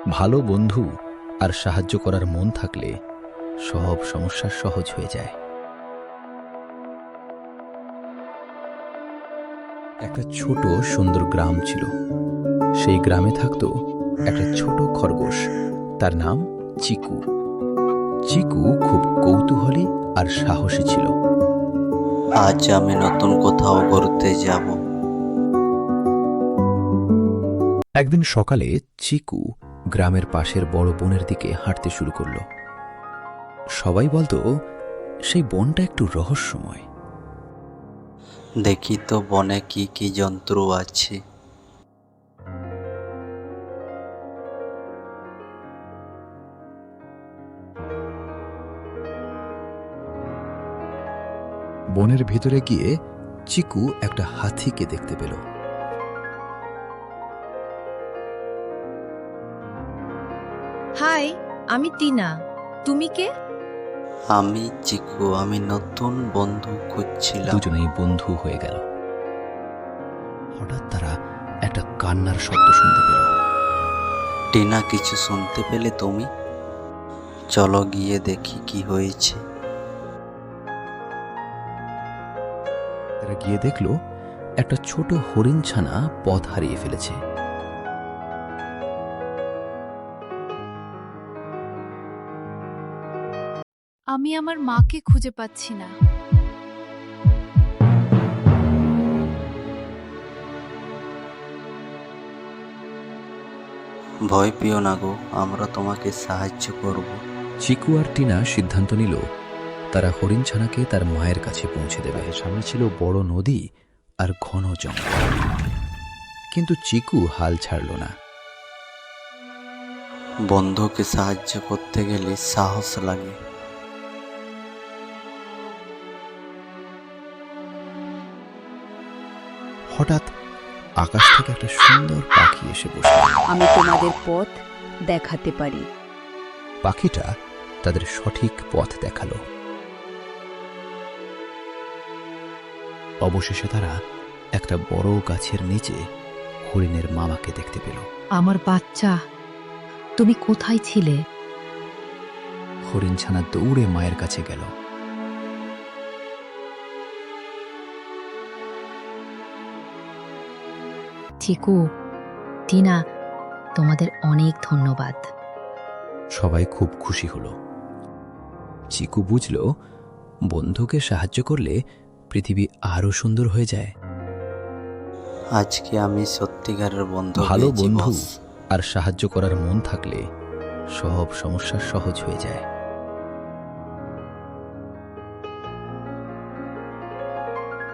ভালো বন্ধু আর সাহায্য করার মন থাকলে সব সমস্যা সহজ হয়ে যায়। একটা ছোট সুন্দর গ্রাম ছিল। সেই গ্রামে থাকত একটা ছোট খরগোশ, তার নাম চিকু। চিকু খুব কৌতূহলী আর সাহসী ছিল। আজ আমি নতুন কোথাও ঘুরতে যাব। একদিন সকালে চিকু গ্রামের পাশের বড় বনের দিকে হাঁটতে শুরু করল। সবাই বলতো সেই বনটা একটু রহস্যময়। দেখি তো বনে কি কি জন্তু আছে। বনের ভিতরে গিয়ে চিকু একটা হাতিকে দেখতে পেল। হাই, আমি টিনা। তুমি কে? আমি চিকু, আমি নতুন বন্ধু খুঁজছিলাম। দুজনেই বন্ধু হয়ে গেল। হঠাৎ তারা একটা কান্নার শব্দ শুনতে পেল। টিনা, কিছু শুনতে পেলে তুমি? চলো গিয়ে দেখি কি হয়েছে। তারা গিয়ে দেখল একটা ছোট হরিণ ছানা পথ হারিয়ে ফেলেছে। আমি আমার মাকে খুঁজে পাচ্ছি না। ভয় পেও না গো, আমরা তোমাকে সাহায্য করব। চিকু আর টিনা সিদ্ধান্ত নিল তারা হরিণ ছানাকে তার মায়ের কাছে পৌঁছে দেবে। সামনে ছিল বড় নদী আর ঘন জঙ্গল, কিন্তু চিকু হাল ছাড়ল না। বন্ধুকে সাহায্য করতে গেলে সাহস লাগে। হঠাৎ আকাশ থেকে একটা সুন্দর পাখি এসে বসল। আমি তোমাদের পথ দেখাতে পারি। পাখিটা তাদের সঠিক পথ দেখালো। অবশেষে তারা একটা বড় গাছের নিচে হরিণের মামাকে দেখতে পেল। আমার বাচ্চা, তুমি কোথায় ছিলে? হরিণ ছানা দৌড়ে মায়ের কাছে গেল। চিকু, টিনা, তোমাদের অনেক ধন্যবাদ। সবাই খুব খুশি হলো। চিকু বুঝল বন্ধুকে সাহায্য করলে পৃথিবী আরো সুন্দর হয়ে যায়। আজকে আমি সত্যিকারের বন্ধু ভালো পেয়েছি, বন্ধু বস। আর সাহায্য করার মন থাকলে সব সমস্যা সহজ হয়ে যায়।